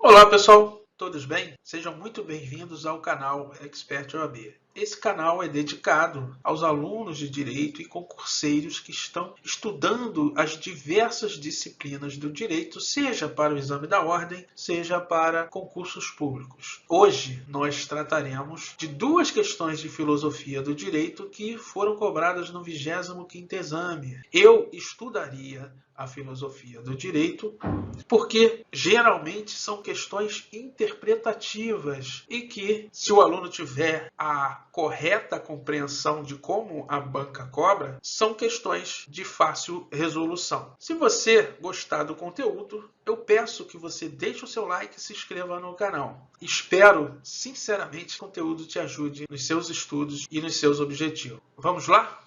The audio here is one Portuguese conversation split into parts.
Olá pessoal, todos bem? Sejam muito bem-vindos ao canal Expert OAB. Esse canal é dedicado aos alunos de direito e concurseiros que estão estudando as diversas disciplinas do direito, seja para o exame da ordem, seja para concursos públicos. Hoje nós trataremos de duas questões de filosofia do direito que foram cobradas no 25º exame. Eu estudaria a filosofia do direito porque geralmente são questões interpretativas e que, se o aluno tiver a correta compreensão de como a banca cobra, são questões de fácil resolução. Se você gostar do conteúdo, eu peço que você deixe o seu like e se inscreva no canal. Espero, sinceramente, que o conteúdo te ajude nos seus estudos e nos seus objetivos. Vamos lá?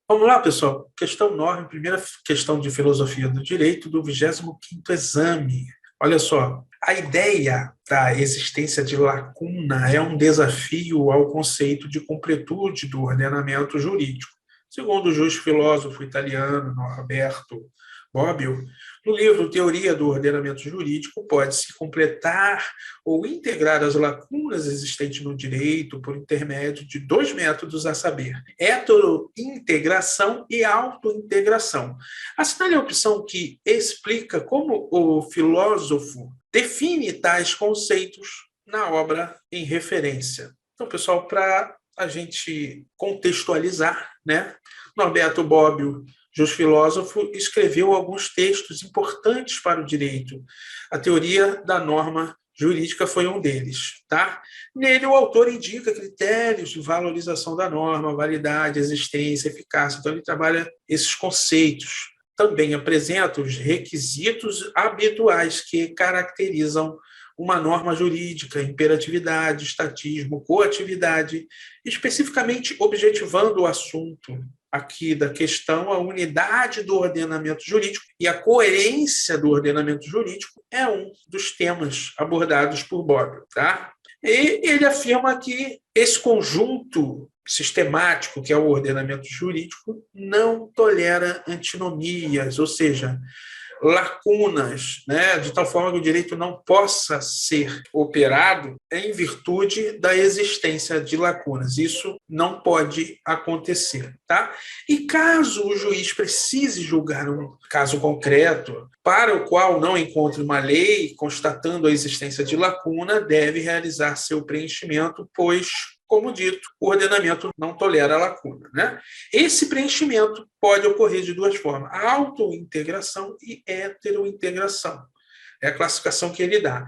Vamos lá, pessoal. Questão 9, primeira questão de filosofia do direito do 25º exame. Olha só, a ideia da existência de lacuna é um desafio ao conceito de completude do ordenamento jurídico. Segundo o juiz filósofo italiano Norberto Bobbio, no livro Teoria do Ordenamento Jurídico, pode-se completar ou integrar as lacunas existentes no direito por intermédio de dois métodos, a saber, heterointegração e autointegração. Assinale a opção que explica como o filósofo define tais conceitos na obra em referência. Então, pessoal, para a gente contextualizar, né? Norberto Bobbio, juiz filósofo, escreveu alguns textos importantes para o direito. A teoria da norma jurídica foi um deles, tá? Nele, o autor indica critérios de valorização da norma, validade, existência, eficácia. Então, ele trabalha esses conceitos. Também apresenta os requisitos habituais que caracterizam uma norma jurídica: imperatividade, estatismo, coatividade, especificamente objetivando o assunto aqui da questão, a unidade do ordenamento jurídico e a coerência do ordenamento jurídico é um dos temas abordados por Bobbio, tá? E ele afirma que esse conjunto sistemático, que é o ordenamento jurídico, não tolera antinomias, ou seja, lacunas, né, de tal forma que o direito não possa ser operado em virtude da existência de lacunas. Isso não pode acontecer, tá? E caso o juiz precise julgar um caso concreto para o qual não encontre uma lei constatando a existência de lacuna, deve realizar seu preenchimento, pois, como dito, o ordenamento não tolera a lacuna, né? Esse preenchimento pode ocorrer de duas formas: a autointegração e heterointegração. É a classificação que ele dá.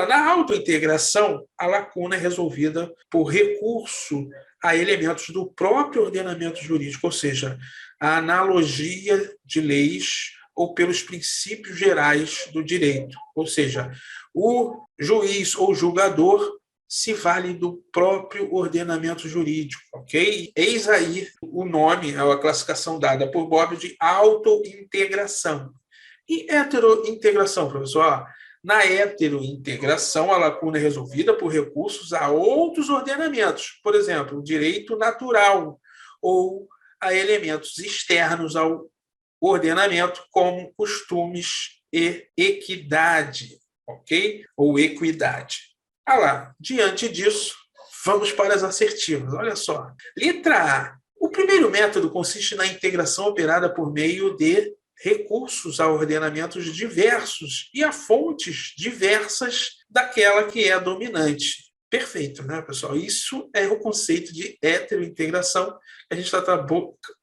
Na autointegração, a lacuna é resolvida por recurso a elementos do próprio ordenamento jurídico, ou seja, a analogia de leis ou pelos princípios gerais do direito. Ou seja, o juiz ou julgador se vale do próprio ordenamento jurídico, ok? Eis aí o nome, a classificação dada por Bobbio de autointegração. E heterointegração, professor? Na heterointegração, a lacuna é resolvida por recursos a outros ordenamentos, por exemplo, o direito natural, ou a elementos externos ao ordenamento, como costumes e equidade, ok? Ou equidade. Diante disso, vamos para as assertivas. Olha só. Letra A. O primeiro método consiste na integração operada por meio de recursos a ordenamentos diversos e a fontes diversas daquela que é a dominante. Perfeito, né, pessoal? Isso é o conceito de heterointegração que a gente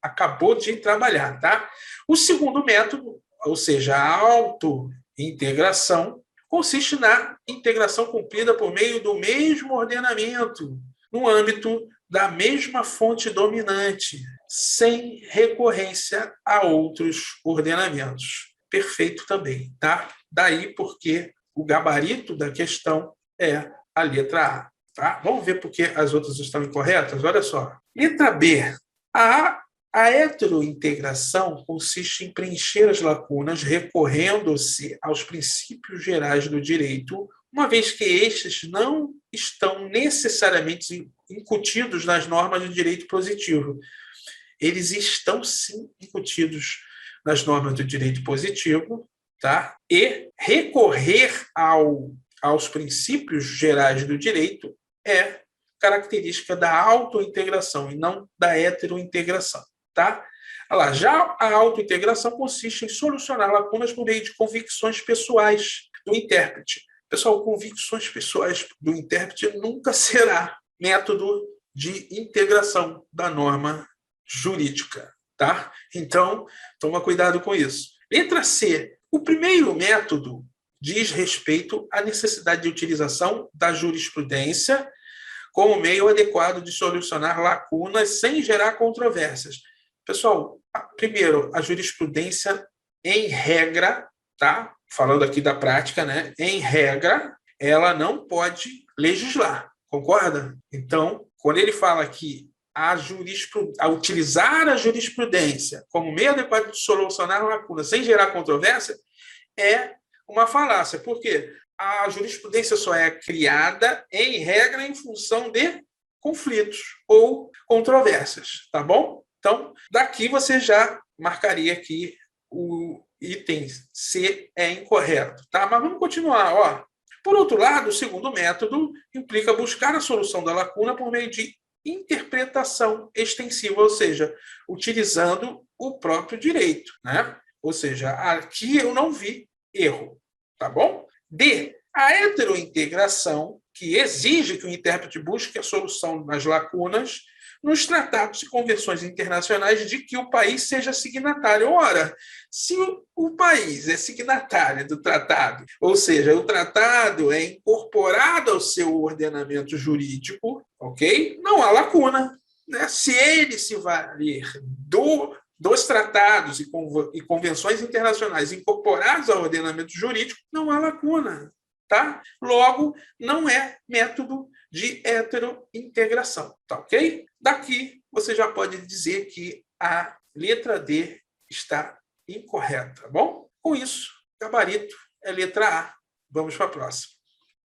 acabou de trabalhar, tá? O segundo método, ou seja, a autointegração, consiste na integração cumprida por meio do mesmo ordenamento, no âmbito da mesma fonte dominante, sem recorrência a outros ordenamentos. Perfeito também, tá? Daí porque o gabarito da questão é a letra A. Tá? Vamos ver porque as outras estão incorretas? Olha só. Letra B. A heterointegração consiste em preencher as lacunas recorrendo-se aos princípios gerais do direito, uma vez que estes não estão necessariamente incutidos nas normas do direito positivo. eles estão sim incutidos nas normas do direito positivo, tá? E recorrer aos princípios gerais do direito é característica da autointegração e não da heterointegração, tá? Olha lá, já a autointegração consiste em solucionar lacunas por meio de convicções pessoais do intérprete. Pessoal, convicções pessoais do intérprete nunca será método de integração da norma jurídica, tá? Então, toma cuidado com isso. Letra C. O primeiro método diz respeito à necessidade de utilização da jurisprudência como meio adequado de solucionar lacunas sem gerar controvérsias. Pessoal, primeiro, a jurisprudência, em regra, tá? Falando aqui da prática, né? Em regra, ela não pode legislar, concorda? Então, quando ele fala que a utilizar a jurisprudência como meio adequado de solucionar lacunas sem gerar controvérsia é uma falácia. Por quê? A jurisprudência só é criada, em regra, em função de conflitos ou controvérsias, tá bom? Então, daqui você já marcaria que o item C é incorreto, tá? Mas vamos continuar, ó. Por outro lado, o segundo método implica buscar a solução da lacuna por meio de interpretação extensiva, ou seja, utilizando o próprio direito, né? Ou seja, aqui eu não vi erro, tá bom? D. A heterointegração, que exige que o intérprete busque a solução das lacunas nos tratados e convenções internacionais de que o país seja signatário. Ora, se o país é signatário do tratado, ou seja, o tratado é incorporado ao seu ordenamento jurídico, ok? Não há lacuna, né? Se ele se valer dos tratados e convenções internacionais incorporados ao ordenamento jurídico, não há lacuna, tá? Logo, não é método de heterointegração, tá ok? Daqui, você já pode dizer que a letra D está incorreta, tá bom? Com isso, gabarito é letra A. Vamos para a próxima.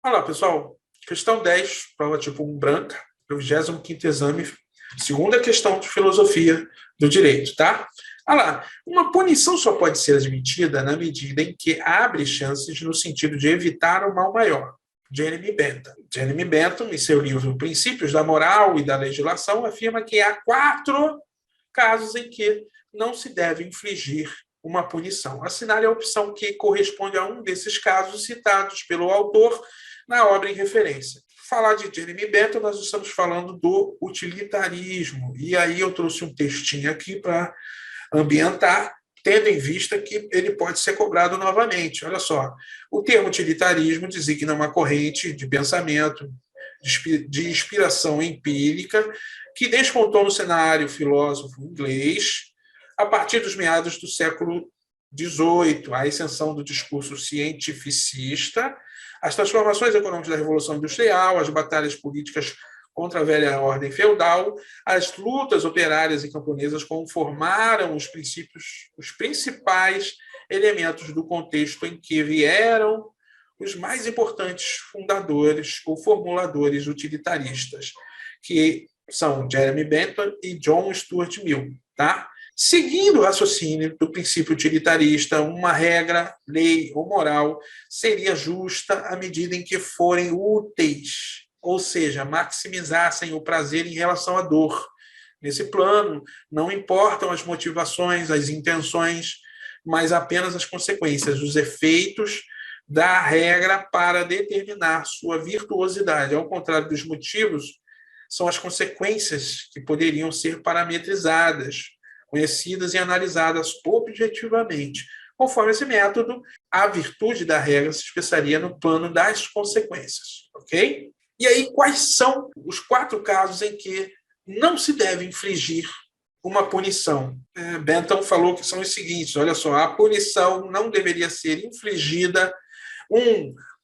Olha lá, pessoal. Questão 10, prova tipo 1 branca, 25º exame, segunda questão de filosofia do direito, tá? Olha lá, uma punição só pode ser admitida na medida em que abre chances no sentido de evitar o mal maior. Jeremy Bentham. Jeremy Bentham, em seu livro Princípios da Moral e da Legislação, afirma que há 4 casos em que não se deve infligir uma punição. Assinale a opção que corresponde a um desses casos citados pelo autor na obra em referência. Falar de Jeremy Bentham, nós estamos falando do utilitarismo. E aí eu trouxe um textinho aqui para ambientar, tendo em vista que ele pode ser cobrado novamente. Olha só, o termo utilitarismo designa uma corrente de pensamento, de inspiração empírica, que despontou no cenário filósofo inglês a partir dos meados do século XVIII, a ascensão do discurso cientificista, as transformações econômicas da Revolução Industrial, as batalhas políticas contra a velha ordem feudal, as lutas operárias e camponesas conformaram os principais elementos do contexto em que vieram os mais importantes fundadores ou formuladores utilitaristas, que são Jeremy Bentham e John Stuart Mill, tá? Seguindo o raciocínio do princípio utilitarista, uma regra, lei ou moral seria justa à medida em que forem úteis, ou seja, maximizassem o prazer em relação à dor. Nesse plano, não importam as motivações, as intenções, mas apenas as consequências, os efeitos da regra para determinar sua virtuosidade. Ao contrário dos motivos, são as consequências que poderiam ser parametrizadas, conhecidas e analisadas objetivamente. Conforme esse método, a virtude da regra se expressaria no plano das consequências, ok? E aí, quais são os 4 casos em que não se deve infligir uma punição? Bentham falou que são os seguintes, olha só, a punição não deveria ser infligida,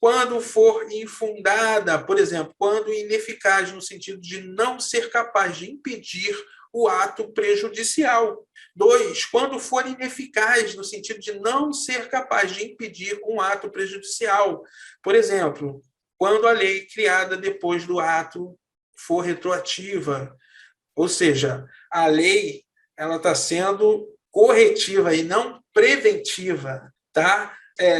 quando for infundada, por exemplo, quando ineficaz no sentido de não ser capaz de impedir o ato prejudicial. 2, quando for ineficaz no sentido de não ser capaz de impedir um ato prejudicial. Por exemplo, quando a lei criada depois do ato for retroativa, ou seja, a lei ela está sendo corretiva e não preventiva, tá?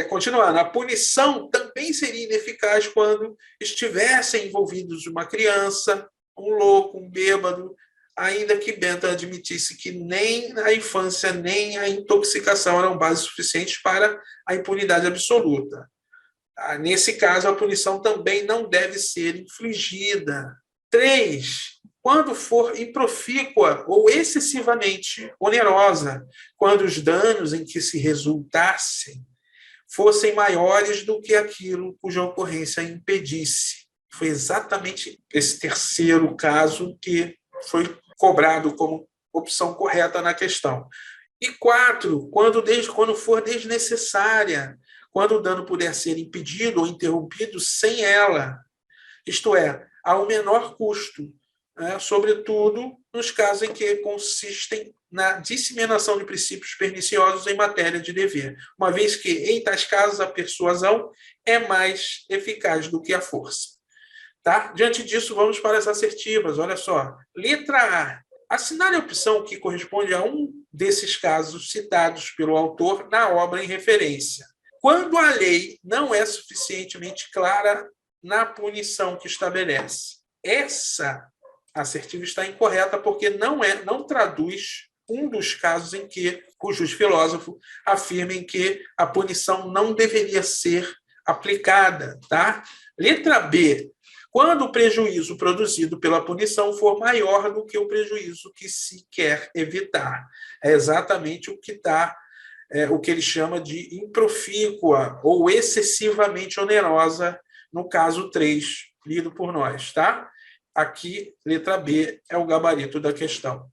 Continuando, a punição também seria ineficaz quando estivessem envolvidos uma criança, um louco, um bêbado, ainda que Bentham admitisse que nem a infância nem a intoxicação eram bases suficientes para a impunidade absoluta. Nesse caso, a punição também não deve ser infligida. 3. Quando for improfícua ou excessivamente onerosa, quando os danos em que se resultassem fossem maiores do que aquilo cuja ocorrência impedisse. Foi exatamente esse terceiro caso que foi cobrado como opção correta na questão. E 4, quando for desnecessária, quando o dano puder ser impedido ou interrompido sem ela, isto é, ao menor custo, né? Sobretudo nos casos em que consistem na disseminação de princípios perniciosos em matéria de dever, uma vez que, em tais casos, a persuasão é mais eficaz do que a força. Tá? Diante disso, vamos para as assertivas. Olha só. Letra A. Assinale a opção que corresponde a um desses casos citados pelo autor na obra em referência. Quando a lei não é suficientemente clara na punição que estabelece. Essa assertiva está incorreta porque não traduz um dos casos em que cujos filósofos afirmem que a punição não deveria ser aplicada. Tá? Letra B. Quando o prejuízo produzido pela punição for maior do que o prejuízo que se quer evitar. É exatamente o que está, o que ele chama de improfícua ou excessivamente onerosa, no caso 3, lido por nós. Tá? Aqui, letra B é o gabarito da questão.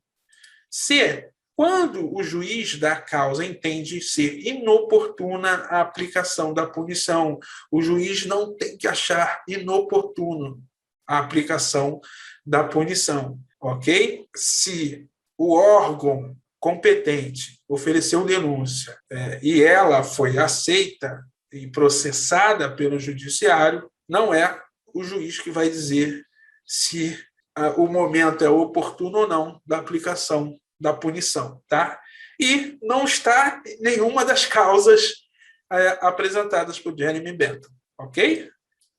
C. Quando o juiz da causa entende ser inoportuna a aplicação da punição, o juiz não tem que achar inoportuno a aplicação da punição, ok? Se o órgão competente ofereceu denúncia e ela foi aceita e processada pelo judiciário, não é o juiz que vai dizer se o momento é oportuno ou não da aplicação da punição, tá? E não está em nenhuma das causas apresentadas por Jeremy Bentham, ok?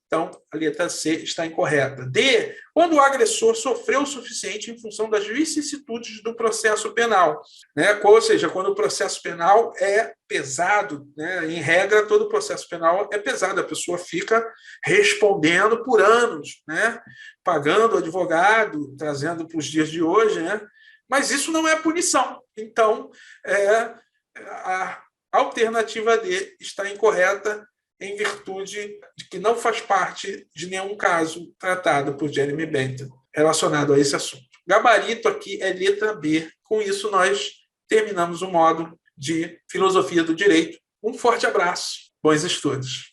Então, a letra C está incorreta. D. Quando o agressor sofreu o suficiente em função das vicissitudes do processo penal. Né? Ou seja, quando o processo penal é pesado, né? Em regra, todo processo penal é pesado. A pessoa fica respondendo por anos, né? Pagando advogado, trazendo para os dias de hoje, né? Mas isso não é punição. Então, a alternativa D está incorreta em virtude de que não faz parte de nenhum caso tratado por Jeremy Bentham relacionado a esse assunto. Gabarito aqui é letra B. Com isso, nós terminamos o módulo de Filosofia do Direito. Um forte abraço. Bons estudos.